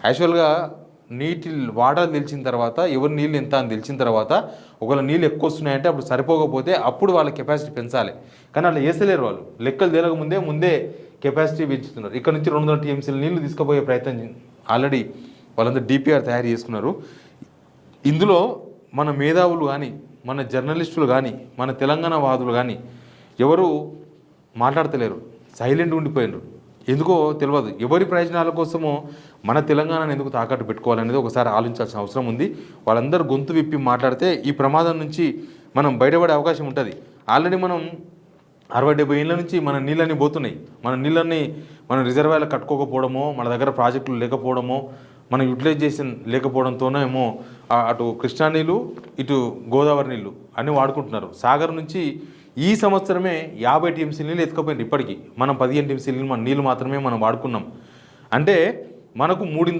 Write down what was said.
యాక్చువల్గా నీటి వాటర్ తెలిసిన తర్వాత ఎవరి నీళ్ళు ఎంత అని తెలిసిన తర్వాత ఒకవేళ నీళ్ళు ఎక్కువ వస్తున్నాయంటే అప్పుడు సరిపోకపోతే అప్పుడు వాళ్ళ కెపాసిటీ పెంచాలి. కానీ అట్లా చేస్తలేరు వాళ్ళు. లెక్కలు తేలక ముందే కెపాసిటీ పెంచుతున్నారు. ఇక్కడ నుంచి 200 టీఎంసీల నీళ్లు తీసుకుపోయే ప్రయత్నం ఆల్రెడీ వాళ్ళందరూ డిపిఆర్ తయారు చేసుకున్నారు. ఇందులో మన మేధావులు కానీ, మన జర్నలిస్టులు కానీ, మన తెలంగాణ వాదులు కానీ ఎవరు మాట్లాడతలేరు, సైలెంట్ ఉండిపోయినారు. ఎందుకో తెలియదు. ఎవరి ప్రయోజనాల కోసమో మన తెలంగాణను ఎందుకు తాకట్టు పెట్టుకోవాలనేది ఒకసారి ఆలోచించాల్సిన అవసరం ఉంది. వాళ్ళందరూ గొంతు విప్పి మాట్లాడితే ఈ ప్రమాదం నుంచి మనం బయటపడే అవకాశం ఉంటుంది. ఆల్రెడీ మనం 60-70 ఏళ్ళ నుంచి మన నీళ్ళన్నీ పోతున్నాయి. మన నీళ్ళన్నీ మన రిజర్వాయర్లు కట్టుకోకపోవడమో, మన దగ్గర ప్రాజెక్టులు లేకపోవడమో, మన యూటిలైజేషన్ లేకపోవడంతోనేమో అటు కృష్ణా నీళ్ళు ఇటు గోదావరి నీళ్ళు అన్నీ వాడుకుంటున్నారు. సాగర్ నుంచి ఈ సంవత్సరమే 50 టీఎంసీ నీళ్ళు ఎత్తుకపోయింది. ఇప్పటికీ మనం 15 టీఎంసీ నీళ్ళు మాత్రమే మనం వాడుకున్నాం. అంటే మనకు 3